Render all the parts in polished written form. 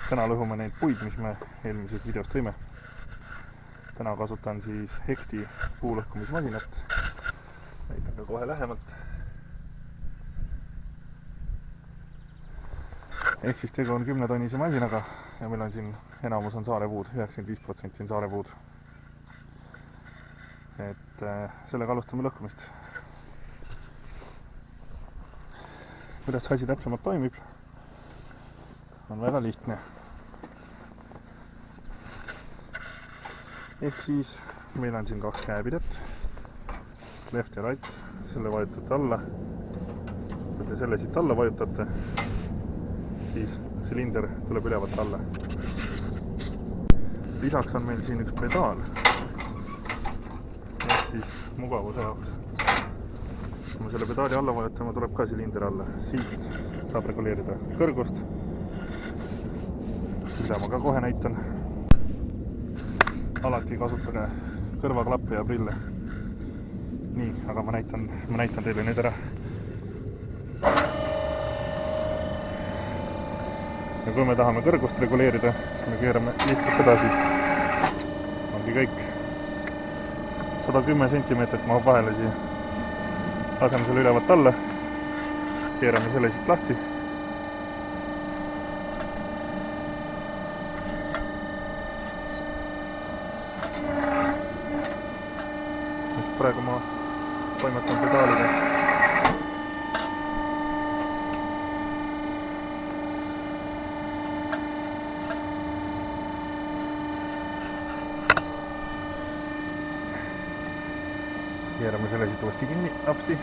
Täna lõhume neid puid, mis me eelmises videos tõime. Täna kasutan siis Hekti puulõhkumismasinat. Näitan ka kohe lähemalt. Ehk siis tegu on 10 tonnise masinaga ja meil on siin enamus on saarepuud, 95% on saarepuud. Et sellega alustame lõhkumist. Kuidas see asi täpsemalt toimib? On väga lihtne. Ehk siis meil on siin 2 käepidet, left ja right, selle vajutate alla. Kui te selle siit alla vajutate, siis silinder tuleb ülevalt alla. Lisaks on meil siin üks pedaal, ehk siis mugavuse jaoks. Kui me selle pedaali alla vajutame, tuleb ka silinder alla. Siit saab reguleerida kõrgust, mida ma ka kohe näitan. Alati kasutage kõrvaklappe ja prille. Nii, aga ma näitan teile nüüd ära. Ja kui me tahame kõrgust reguleerida, siis me keerame lihtsalt seda siit. Ongi kõik. 110 cm mahub vahele siia. Laseme selle ülevalt alla. Keerame selle siit lahti. Praegu ma toimetan pedaaliga. Keerame selle siit uuesti kinni, napsti.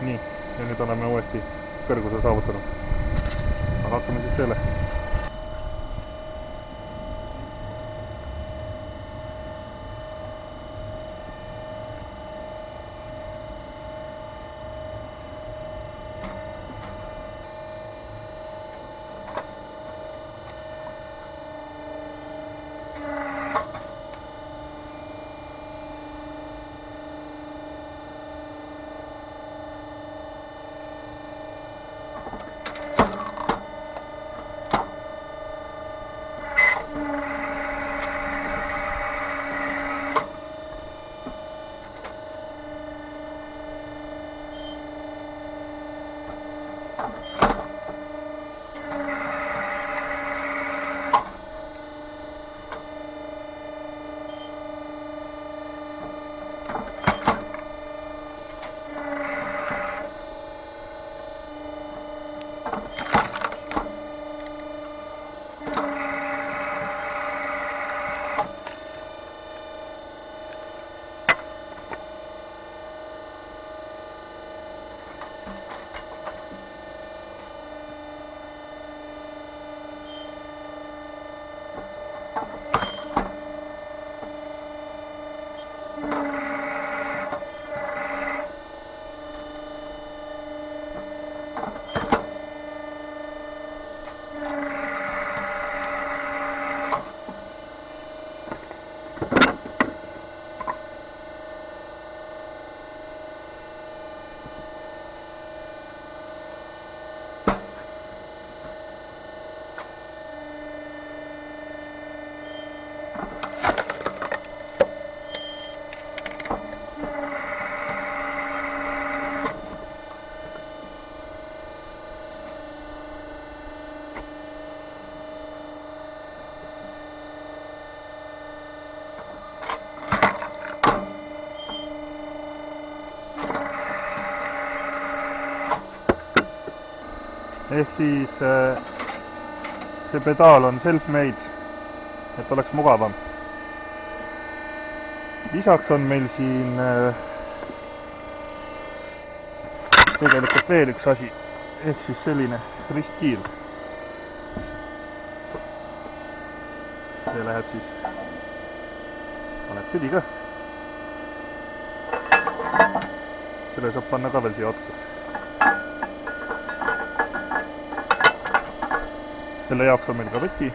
Nii, ja nüüd oleme uuesti kõrguse saavutanud. Aga hakkame siis tööle. Ehk siis see pedaal on self-made, et oleks mugavam. Lisaks on meil siin tegelikult veel üks asi, ehk siis selline ristkiil. See läheb siis, paneb pidi ka. Selle saab panna ka veel siia otsa. Selle jaoks on meil ka võti.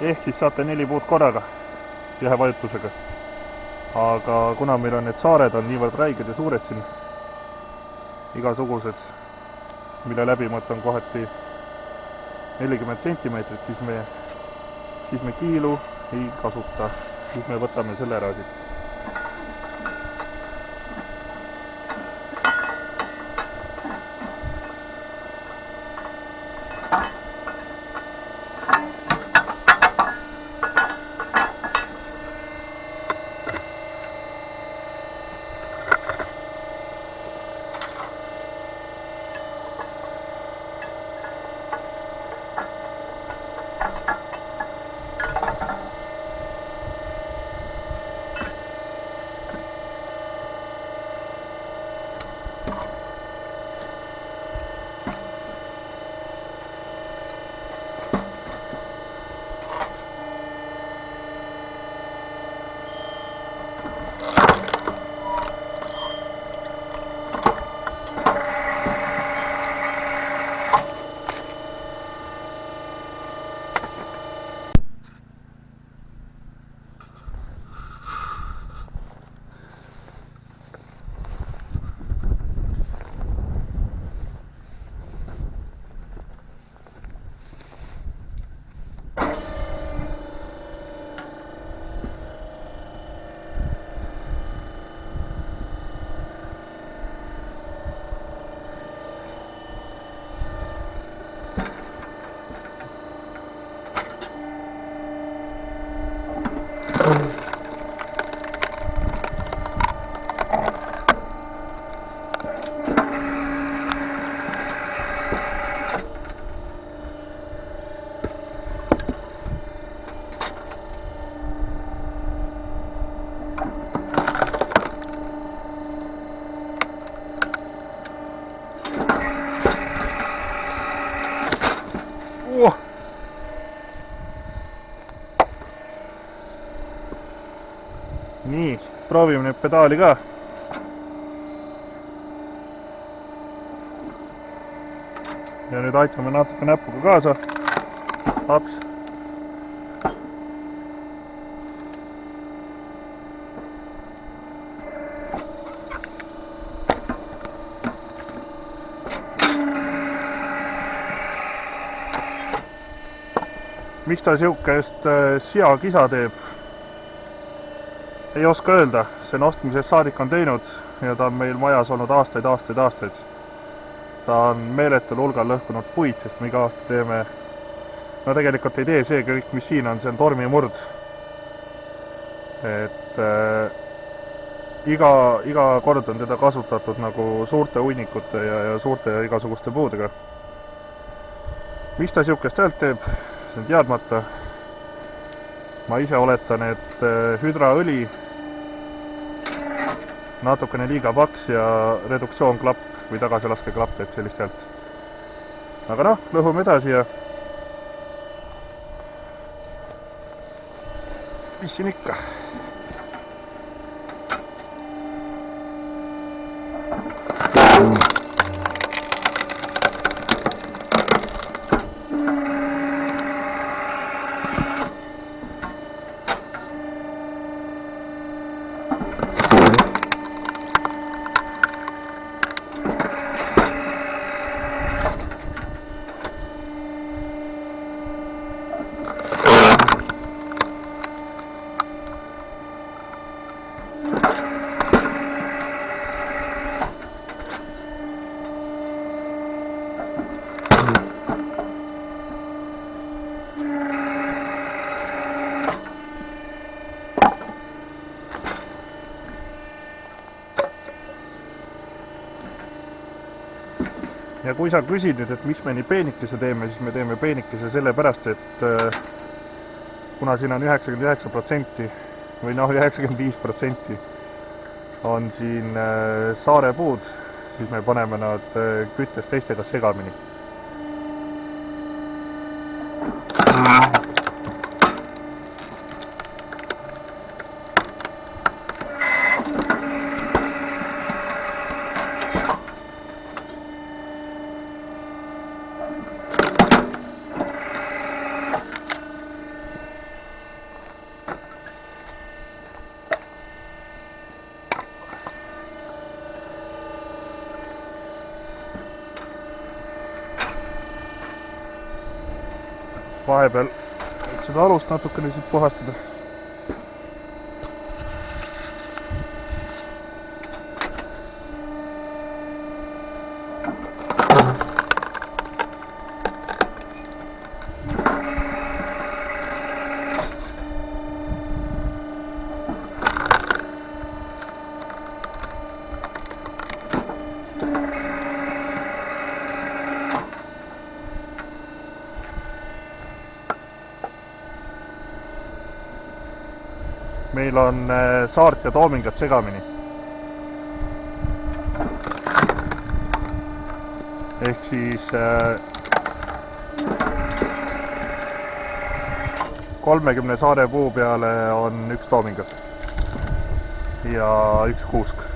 ehk siis saate 4 puud korraga ühe vajutusega. Aga kuna meil on need saared on niivõrd räiged ja suured siin, igasugused, mille läbimõte on kohati 40 sentimeetrit, siis me kiilu ei kasuta, siis me võtame selle ära siit. Nii, proovime nüüd pedaali ka. Ja nüüd aitame natuke näpuga kaasa. Aps. Miks ta siukest seakisa teeb? Ei oska öelda, see ostmisest saadik on teinud ja ta on meil majas olnud aastaid. Ta on meeletul hulgal lõhkunud puid, sest me iga aasta teeme, no tegelikult ei tee see kõik, mis siin on, see on tormimurd. Et iga kord on teda kasutatud nagu suurte hunnikute ja suurte igasuguste puudega. Miks ta siukest häält teeb, see on teadmata. Ma ise oletan, et hüdraõli natukene liiga paks ja reduktsioonklapp või tagasilaskeklapp teeb sellist häält. Aga noh, lõhume edasi ja mis siin ikka? Ja kui sa küsid nüüd, et miks me nii peenikese teeme, siis me teeme peenikese sellepärast, et kuna siin on 99% või noh, 95% on siin saarepuud, siis me paneme nad küttes teistega segamini. vahepeal võid seda alust natukene siit puhastada. Meil on saart ja toomingat segamini. Ehk siis 30 saare puu peale on üks toomingas ja üks kuusk.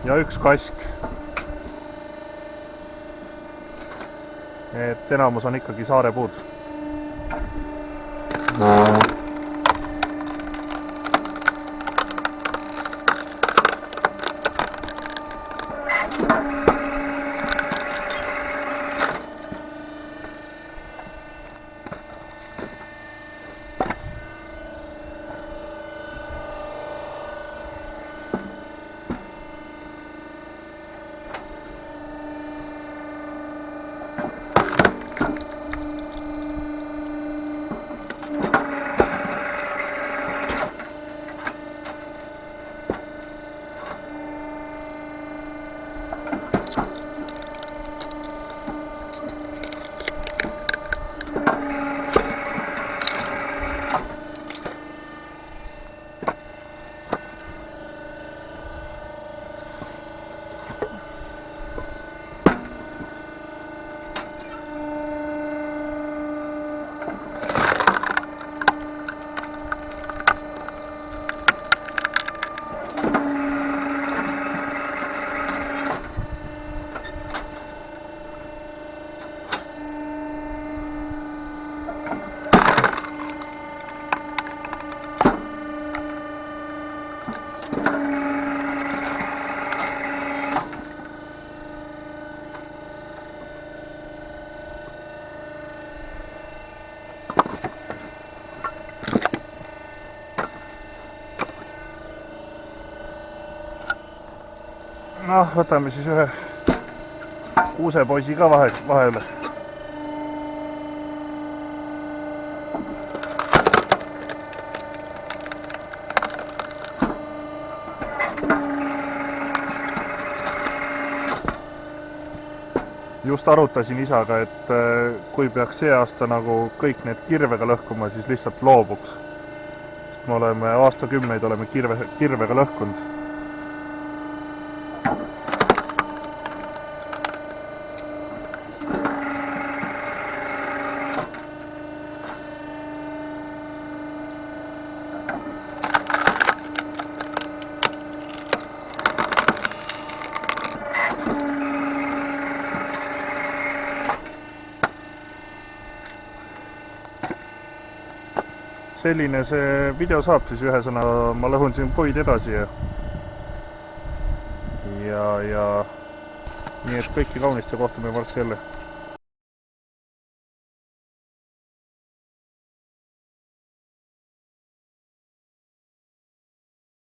Ja üks kask. Et enamus on ikkagi saarepuud. Noh, võtame siis ühe kuusepoisi ka vahele. Just arutasin isaga, et kui peaks see aasta nagu kõik need kirvega lõhkuma, siis lihtsalt loobuks. Sest me oleme aastakümneid kirvega lõhkunud. Selline see video saab siis ühesõna, ma lõhun siin puid edasi ja nii et kõiki kaunist ja kohtume varsti jälle.